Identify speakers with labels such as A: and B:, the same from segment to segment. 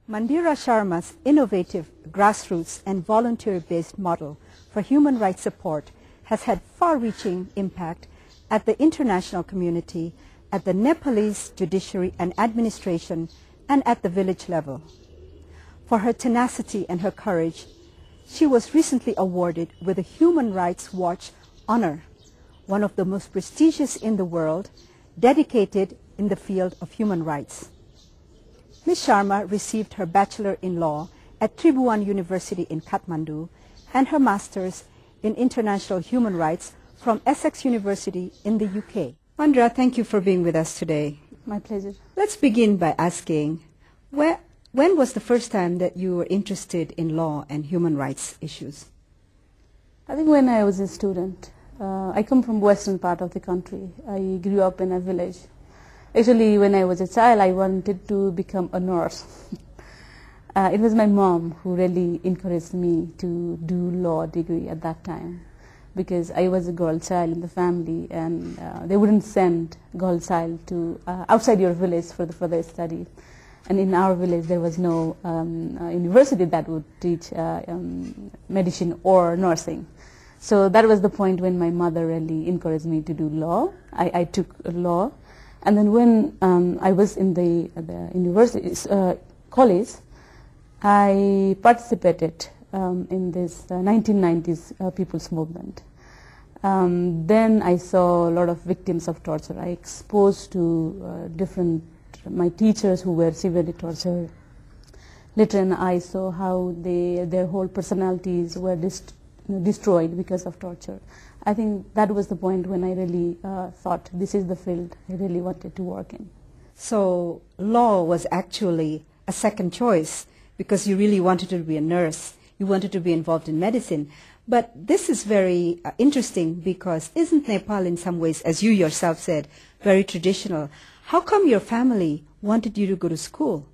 A: Mandira Sharma's innovative grassroots and volunteer-based model for human rights support has had far-reaching impact at the international community, at the Nepalese judiciary and administration, and at the village level. For her tenacity and her courage, she was recently awarded with the Human Rights Watch honor, one of the most prestigious in the world, dedicated in the field of human rights. Ms. Sharma received her Bachelor in Law at Tribhuvan University in Kathmandu and her Master's in International Human Rights from Essex University in the UK. Mandira, thank you for being with us today.
B: My pleasure.
A: Let's begin by asking, when was the first time that you were interested in law and human rights issues?
B: I think when I was a student. I come from western part of the country. I grew up in a village. Actually, when I was a child, I wanted to become a nurse. It was my mom who really encouraged me to do law degree at that time, because I was a girl child in the family, and they wouldn't send girl child to outside your village for the further study. And in our village, there was no university that would teach medicine or nursing. So that was the point when my mother really encouraged me to do law. I took law. And then when I was in the university, college, I participated in this 1990s people's movement. Then I saw a lot of victims of torture. I exposed to my teachers who were severely tortured. Later on, I saw how their whole personalities were destroyed because of torture. I think that was the point when I really thought this is the field I really wanted to work in.
A: So law was actually a second choice because you really wanted to be a nurse. You wanted to be involved in medicine. But this is very interesting because isn't Nepal in some ways, as you yourself said, very traditional? How come your family wanted you to go to school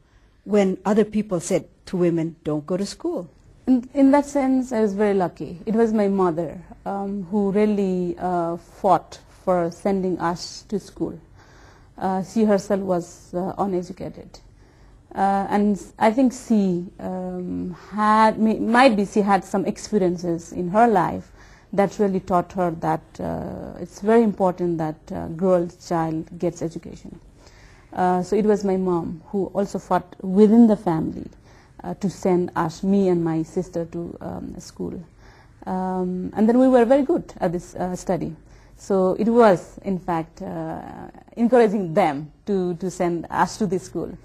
A: when other people said to women, don't go to school?
B: In that sense, I was very lucky. It was my mother who really fought for sending us to school. She herself was uneducated. And I think she she had some experiences in her life that really taught her that it's very important that a girl child gets education. So it was my mom who also fought within the family to send us, me and my sister, to school. And then we were very good at this study. So it was, in fact, encouraging them to send us to this school.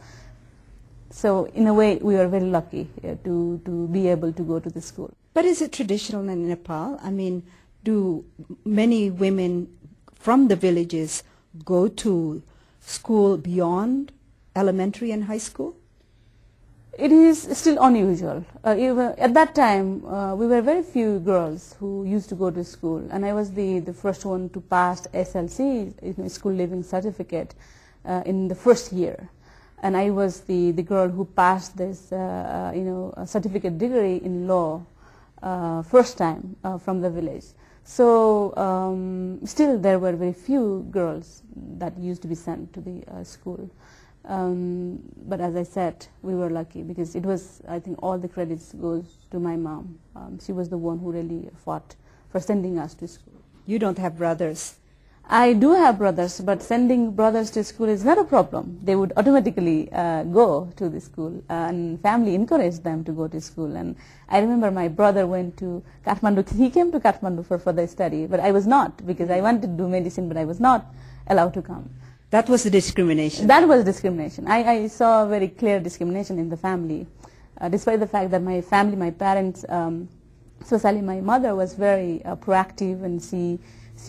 B: So in a way, we were very lucky to be able to go to the school.
A: But is it traditional in Nepal? I mean, do many women from the villages go to school beyond elementary and high school?
B: It is still unusual. At that time, we were very few girls who used to go to school, and I was the first one to pass SLC, school leaving certificate, in the first year. And I was the girl who passed this, certificate degree in law first time from the village. So still there were very few girls that used to be sent to the school. But as I said, we were lucky because it was, I think all the credits goes to my mom. She was the one who really fought for sending us to school.
A: You don't have brothers?
B: I do have brothers, but sending brothers to school is not a problem. They would automatically go to the school, and family encouraged them to go to school. And I remember my brother went to Kathmandu. He came to Kathmandu for further study, but I was not, because I wanted to do medicine, but I was not allowed to come.
A: That was the discrimination?
B: That was discrimination. I saw very clear discrimination in the family, despite the fact that my family, my parents, especially my mother, was very proactive, and she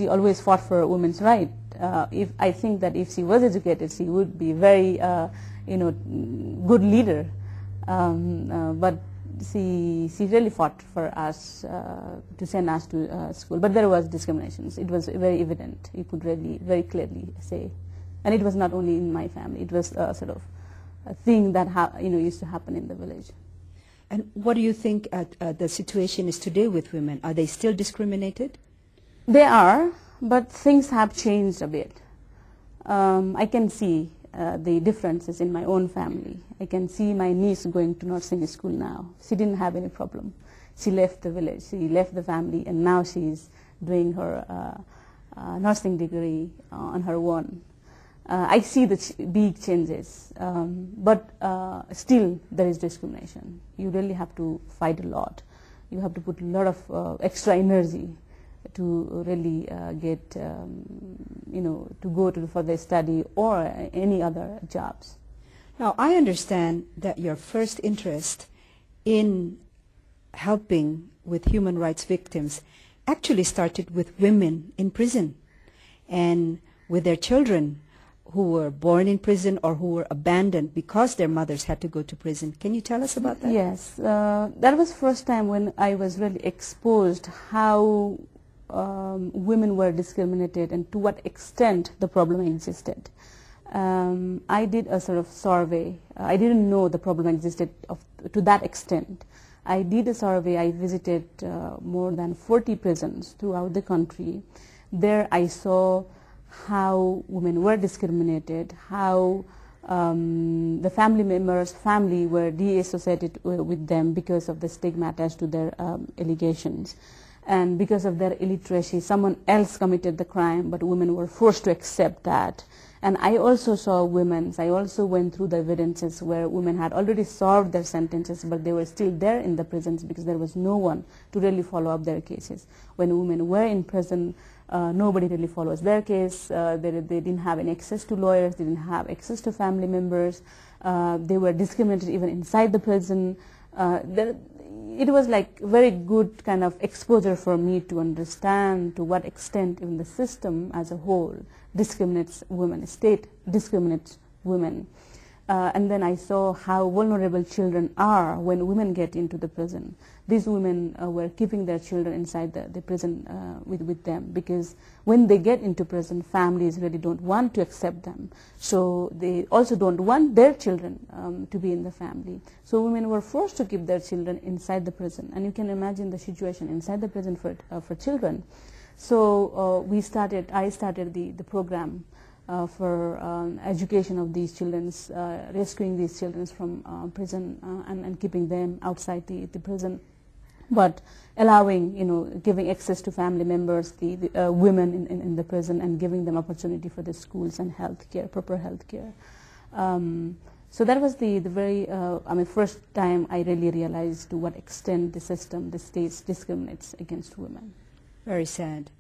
B: always fought for women's rights. I think that if she was educated, she would be very, good leader. But she really fought for us to send us to school. But there was discrimination. It was very evident. You could really very clearly say. And it was not only in my family. It was sort of a thing that used to happen in the village.
A: And what do you think the situation is today with women? Are they still discriminated?
B: They are, but things have changed a bit. I can see the differences in my own family. I can see my niece going to nursing school now. She didn't have any problem. She left the village, she left the family, and now she's doing her nursing degree on her own. I see the big changes, but still there is discrimination. You really have to fight a lot. You have to put a lot of extra energy to really get, to go to further study or any other jobs.
A: Now, I understand that your first interest in helping with human rights victims actually started with women in prison and with their children who were born in prison or who were abandoned because their mothers had to go to prison. Can you tell us about that?
B: Yes, that was the first time when I was really exposed how women were discriminated and to what extent the problem existed. I did a sort of survey. I didn't know the problem existed to that extent. I did a survey. I visited more than 40 prisons throughout the country. There I saw how women were discriminated, how the family members' family were deassociated with them because of the stigma attached to their allegations. And because of their illiteracy, someone else committed the crime, but women were forced to accept that. And I also saw women, I also went through the evidences where women had already served their sentences, but they were still there in the prisons because there was no one to really follow up their cases. When women were in prison, nobody really follows their case. They didn't have any access to lawyers, they didn't have access to family members. They were discriminated even inside the prison. It was like very good kind of exposure for me to understand to what extent even the system as a whole discriminates women, state discriminates women. And then I saw how vulnerable children are when women get into the prison. These women were keeping their children inside the prison with them, because when they get into prison, families really don't want to accept them. So they also don't want their children to be in the family. So women were forced to keep their children inside the prison. And you can imagine the situation inside the prison for children. So I started the program for education of these children, rescuing these children from prison and keeping them outside the prison, but allowing, giving access to family members, the women in the prison, and giving them opportunity for the schools and health care, proper health care. So that was the very, first time I really realized to what extent the system, the state discriminates against women.
A: Very sad.